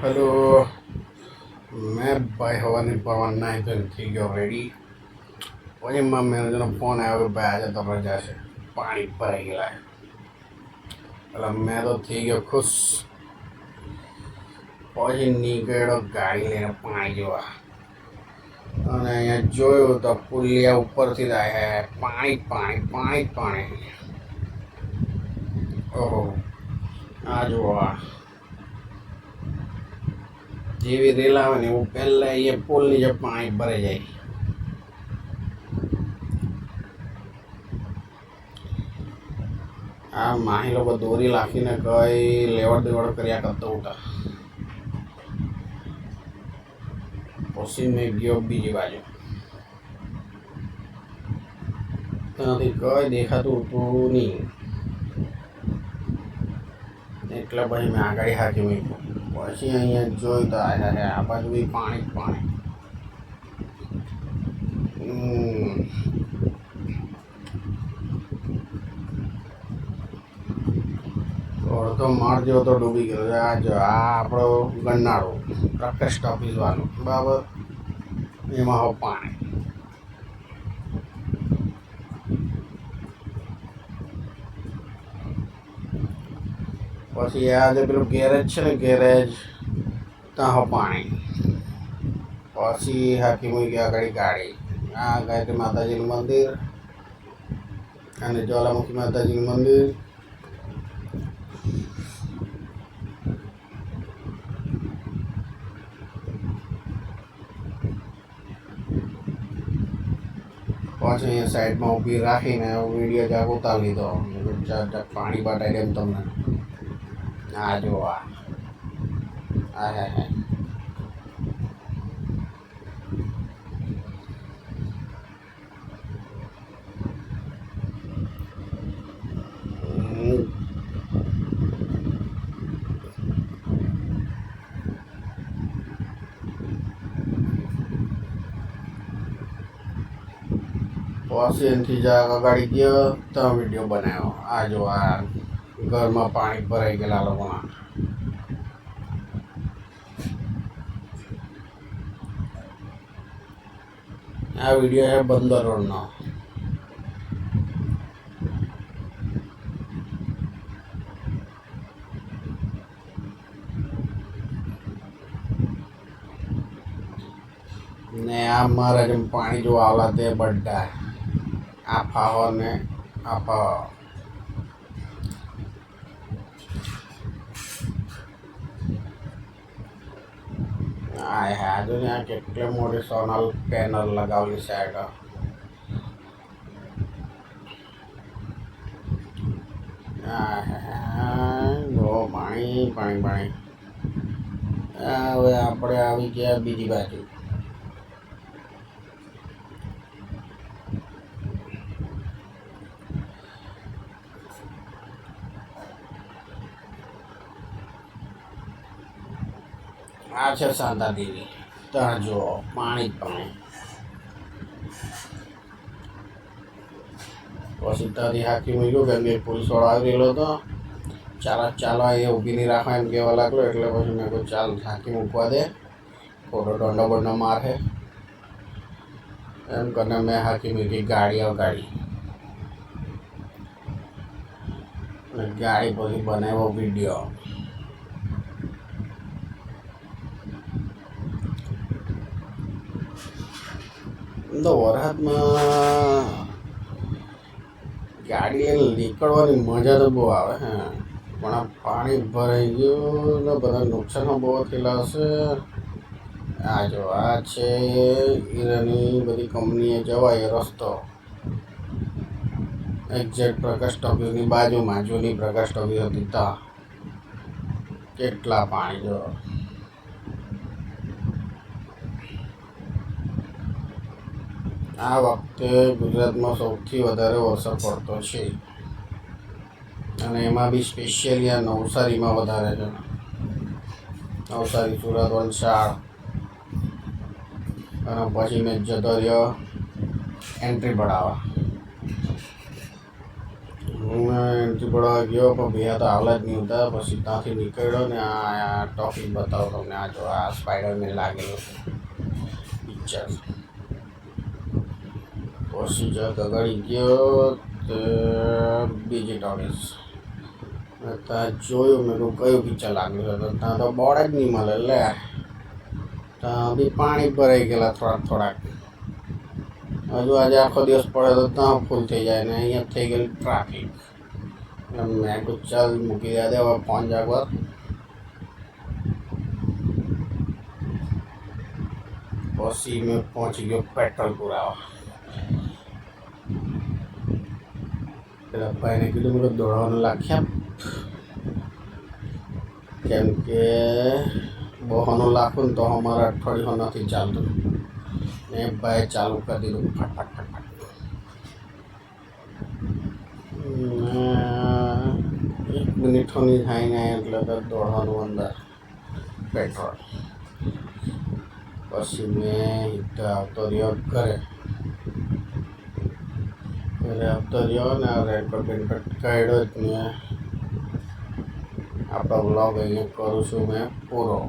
Hello. मैं भाई हवानी पवन ना तो थी गयो रेडी પછી માં મેનેજરનો ફોન આવ્યો કે ભાઈ આજે તમારે જશે પાણી ભરાઈ ગયેલા એટલે મેં તો થઈ ગયો ખુશ. પછી નીકળ્યો ગાડી લઈને પાણી જોવા અને અહીંયા જોયું તો પુલિયા ઉપરથી જ આવ્યા પાણી પાણી પાણી પાણી. ઓહો આ જોવા જેવી રેલ આવે ને એવું પહેલાં એ પુલની જે પાણી ભરાઈ જાય. આ માહી લોકો દોરી લાખીને કઈ લેવડ દેવડ કર્યા કરતો હતા. પછી મેં ગયો બીજી બાજુ, ત્યાંથી કઈ દેખાતું હતું નહીં એટલે પછી મેં આગળ હાકી મૂક્યું. પછી અહીંયા જોયું તો આ બાજુ બી પાણી જ પાણી. અડધો માળ જેવો તો ડૂબી ગયો. આ જો આ આપણો ગન્નાળો પ્રકાશ ઓફિસ વાળું બરાબર, એમાં હો પાણી. પછી આ જે પેલું ગેરેજ છે ને ગેરેજ ત્યાં હો પાણી. પછી હાકી મૂકી આગળ ગાડી. આ ગાયત્રી માતાજીનું મંદિર અને જ્વાલામુખી માતાજીનું મંદિર. પછી અહીંયા સાઈડમાં ઊભી રાખીને વિડીયો જાગ ઉતારી લીધો. પાણી બાટાઈ દેમ તમને. આ જો આ હે પછી એનાથી જા અગાડી ગયો તો વિડીયો બનાવ્યો. આ જો આ ઘરમાં પાણી ભરાઈ ગયેલા લોકોના. આ વિડીયો છે બંદર રોડનો. ને આ મારા જેમ પાણી જો આવલા તે બધા આ ફાવો ને આ ફાવો. હા જો ને કેટલી મોટી સોનલ પેનલ લગાવેલી સાઈડ. જો પાણી પાણી પાણી. હવે આપણે આવી ગયા બીજી બાજુ. આ છે શાંતા દેવી. ત્યાં જો પાણી જ પાણી. પછી ત્યાંથી હાકી મૂક્યું કેમ કે પોલીસ વાળો આવી રહેલો હતો. ચાલો એ ઊભી નહીં રાખવા એમ કહેવા લાગલો. એટલે પછી મેં કહ્યું ચાલ હાકી મૂકવા દે, ખોટો દંડો બંડો મારે એમ કરીને મેં હાકી મૂકી ગાડી ગાડી પછી બનાવ્યો વિડીયો. તો વરસાદમાં ગાડી લઈને નીકળવાની મજા તો બહુ આવે હે, પણ આ પાણી ભરાઈ ગયું ને બધા નુકસાન બહુ થયેલા હશે. આ જો આ છે હીરાની બધી કંપનીએ જવાય રસ્તો. એક્ઝેક્ટ પ્રકાશ ટોકીસની બાજુમાં જૂની પ્રકાશ ટોકીસ હતી ત્યાં કેટલા પાણી જો. આ વખતે ગુજરાતમાં સૌથી વધારે વરસાદ પડતો છે અને એમાં બી સ્પેશિયલી આ નવસારીમાં વધારે છે. નવસારી, સુરત, વલસાડ અને પછી મેં જતો રહ્યો એન્ટ્રી પડાવવા. એન્ટ્રી પડવા ગયો પણ ભૈયા તો આવલા જ નહીં હતા. પછી ત્યાંથી નીકળ્યો ને આ ટોપિક બતાવો તમને. આ જો આ સ્પાઈડરમેન લાગેલું છે પિક્ચર. પછી જો ગગડી ગયો તે બીજી ટોકીસ. ત્યાં જોયું મેં કયું પિક્ચર લાગેલું છે તો ત્યાં તો બોર્ડ જ નહીં મળે. લે ત્યાં બી પાણી ભરાઈ ગયેલા થોડાક. હજુ આજે આખો દિવસ પડે તો ત્યાં ફૂલ થઈ જાય ને અહીંયા થઈ ગયેલું ટ્રાફિક. મેં કુછ ચાલ મૂકી દે હવે ફોન જાગવા. પછી મેં પહોંચી ગયો પેટ્રોલ પુરાવા. પેલા ભાઈને કીધું મેં દોડવાનું લાખ્યા કેમ કે બહોનું લાખું ને તો અમારા અઠવાડિયું નથી ચાલતું. ને ભાઈ ચાલુ કરી દીધું ફટ. એક મિનિટોની થાય ને એટલે તો દોડવાનું અંદર પેટ્રોલ. પછી મેં આવતો રહ્યો ઘરે આવતો રહ્યો ને રેનકોટ બેનકોટ કાઢ્યો જ ને આપણો બ્લોગ અહીંયા કરું છું મેં પૂરો.